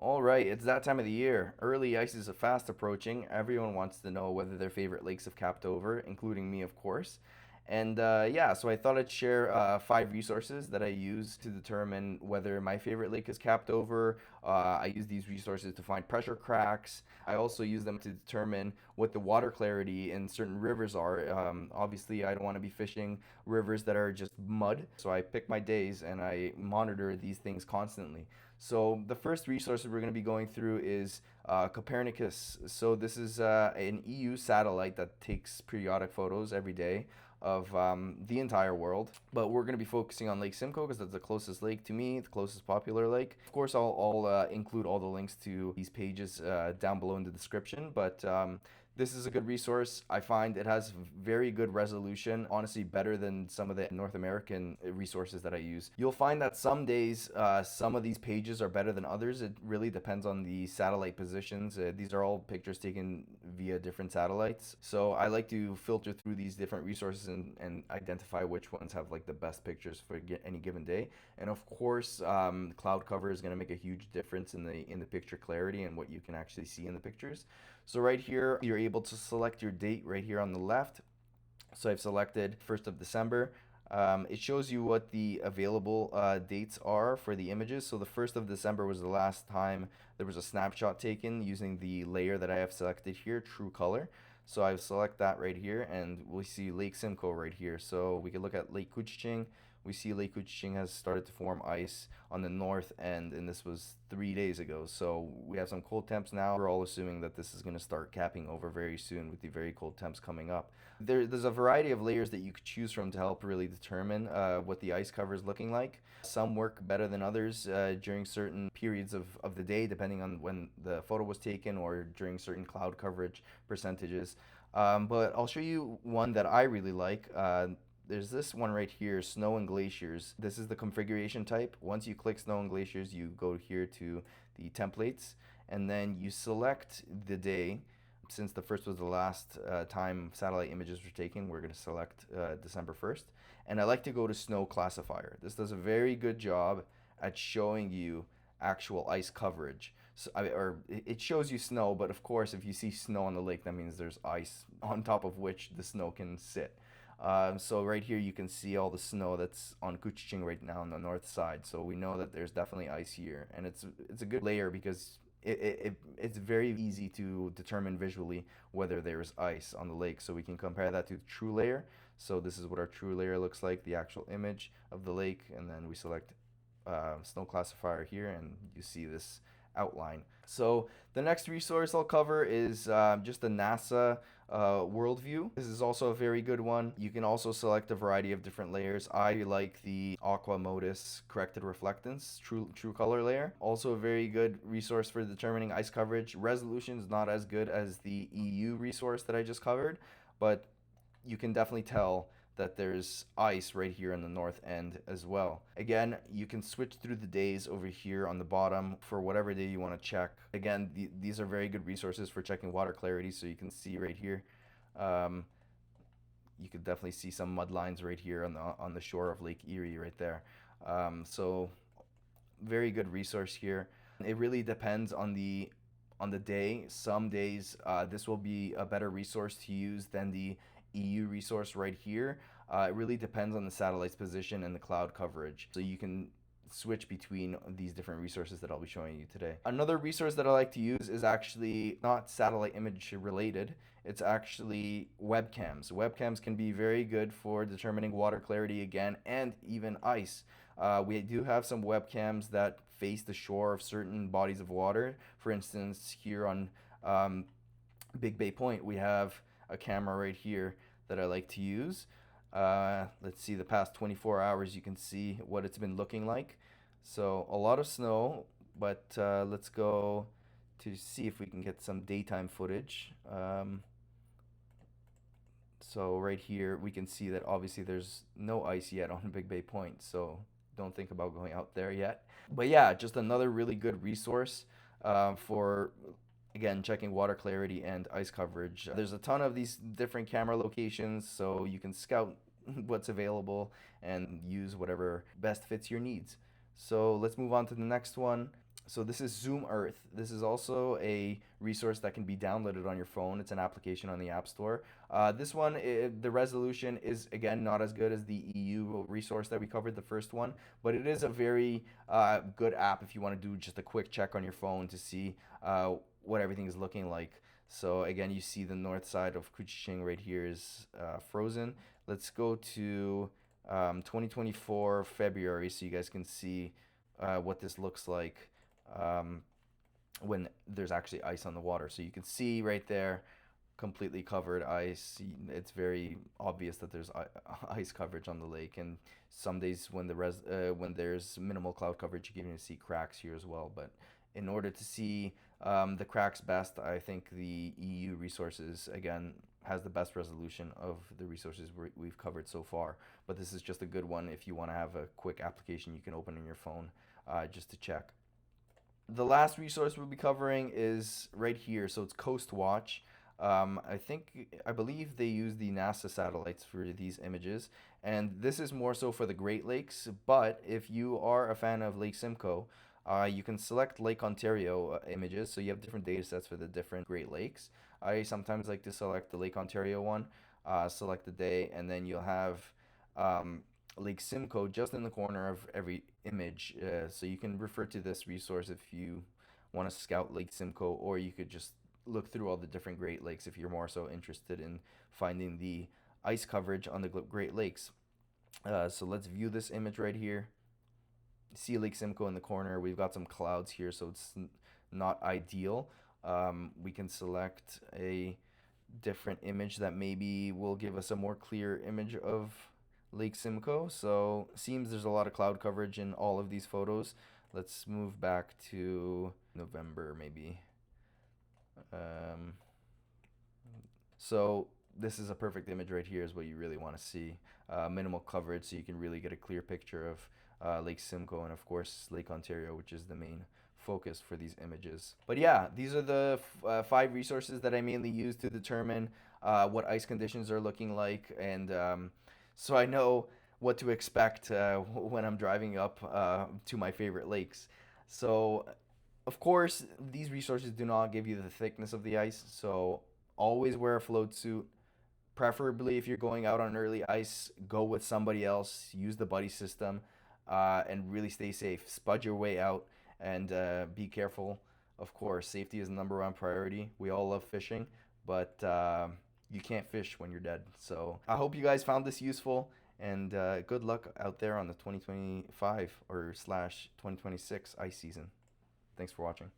All right, it's that time of the year. Early ice is fast approaching. Everyone wants to know whether their favorite lakes have capped over, including me, of course. And yeah, so I thought I'd share 5 resources that I use to determine whether my favorite lake is capped over. I use these resources to find pressure cracks. I also use them to determine what the water clarity in certain rivers are. Obviously, I don't want to be fishing rivers that are just mud, so I pick my days and I monitor these things constantly. So the first resource we're going to be going through is Copernicus. So this is an EU satellite that takes periodic photos every day of the entire world. But we're going to be focusing on Lake Simcoe because that's the closest lake to me, the closest popular lake. Of course, I'll include all the links to these pages down below in the description. But this is a good resource. I find it has very good resolution, honestly, better than some of the North American resources that I use. You'll find that some days, some of these pages are better than others. It really depends on the satellite positions. These are all pictures taken via different satellites. So I like to filter through these different resources and identify which ones have like the best pictures for any given day. And of course, cloud cover is going to make a huge difference in the picture clarity and what you can actually see in the pictures. So right here, you're able to select your date right here on the left. So I've selected 1st of December. It shows you what the available dates are for the images. So the 1st of December was the last time there was a snapshot taken using the layer that I have selected here, True Color. So I select that right here and we see Lake Simcoe right here. So we can look at Lake Couchiching. We see Lake Couchiching has started to form ice on the north end, and this was 3 days ago. So we have some cold temps now. We're all assuming that this is going to start capping over very soon with the very cold temps coming up. There's a variety of layers that you could choose from to help really determine what the ice cover is looking like. Some work better than others during certain periods of the day, depending on when the photo was taken or during certain cloud coverage percentages. But I'll show you one that I really like. There's this one right here, snow and glaciers. This is the configuration type. Once you click snow and glaciers, you go here to the templates and then you select the day. Since the first was the last time satellite images were taken, we're going to select December 1st. And I like to go to snow classifier. This does a very good job at showing you actual ice coverage. So, or it shows you snow, but of course, if you see snow on the lake, that means there's ice on top of which the snow can sit. So right here you can see all the snow that's on Couchiching right now on the north side. So we know that there's definitely ice here, and it's a good layer because it's very easy to determine visually whether there's ice on the lake. So we can compare that to the true layer. So this is what our true layer looks like, the actual image of the lake, and then we select snow classifier here, and you see this outline. So the next resource I'll cover is just the NASA Worldview. This is also a very good one. You can also select a variety of different layers. I like the Aqua Modus Corrected Reflectance True Color layer. Also a very good resource for determining ice coverage. Resolution is not as good as the EU resource that I just covered, but you can definitely tell that there's ice right here in the north end as well. Again, you can switch through the days over here on the bottom for whatever day you want to check. Again, these are very good resources for checking water clarity, so you can see right here. Um, you could definitely see some mud lines right here on the shore of Lake Erie right there. So very good resource here. It really depends on the day. Some days this will be a better resource to use than the EU resource right here. It really depends on the satellite's position and the cloud coverage. So you can switch between these different resources that I'll be showing you today. Another resource that I like to use is actually not satellite image related. It's actually webcams. Webcams can be very good for determining water clarity again and even ice. We do have some webcams that face the shore of certain bodies of water. For instance, here on Big Bay Point, we have a camera right here that I like to use. Let's see the past 24 hours. You can see what it's been looking like. So a lot of snow, but let's go to see if we can get some daytime footage. So right here we can see that obviously there's no ice yet on Big Bay Point, so don't think about going out there yet. But yeah, just another really good resource for again checking water clarity and ice coverage. There's a ton of these different camera locations, so you can scout what's available and use whatever best fits your needs. So let's move on to the next one. So this is Zoom Earth. This is also a resource that can be downloaded on your phone. It's an application on the App Store. This one, the resolution is again not as good as the EU resource that we covered, the first one, but it is a very good app if you want to do just a quick check on your phone to see what everything is looking like. So again, you see the north side of Kuching right here is frozen. Let's go to 2024 February so you guys can see what this looks like um, when there's actually ice on the water. So you can see right there, completely covered ice. It's very obvious that there's ice coverage on the lake. And some days when when there's minimal cloud coverage, you can even see cracks here as well. But in order to see the cracks best, I think the EU resources again has the best resolution of the resources we've covered so far. But this is just a good one if you want to have a quick application you can open on your phone just to check. The last resource we'll be covering is right here. So it's CoastWatch. I believe they use the NASA satellites for these images, and this is more so for the Great Lakes. But if you are a fan of Lake Simcoe, you can select Lake Ontario images. So you have different data sets for the different Great Lakes. I sometimes like to select the Lake Ontario one, select the day, and then you'll have um, Lake Simcoe just in the corner of every image. So you can refer to this resource if you want to scout Lake Simcoe, or you could just look through all the different Great Lakes if you're more so interested in finding the ice coverage on the Great Lakes. So let's view this image right here. See Lake Simcoe in the corner. We've got some clouds here, so it's not ideal. We can select a different image that maybe will give us a more clear image of Lake Simcoe. So seems there's a lot of cloud coverage in all of these photos. Let's move back to November maybe. Um, so this is a perfect image right here is what you really want to see. Minimal coverage so you can really get a clear picture of Lake Simcoe and of course Lake Ontario, which is the main focus for these images. But yeah, these are the five resources that I mainly use to determine what ice conditions are looking like, and so I know what to expect when I'm driving up to my favorite lakes. So of course, these resources do not give you the thickness of the ice, so always wear a float suit. Preferably, if you're going out on early ice, go with somebody else. Use the buddy system, and really stay safe. Spud your way out, and be careful. Of course, safety is the number one priority. We all love fishing, but you can't fish when you're dead. So I hope you guys found this useful, and good luck out there on the 2025 or slash 2026 ice season. Thanks for watching.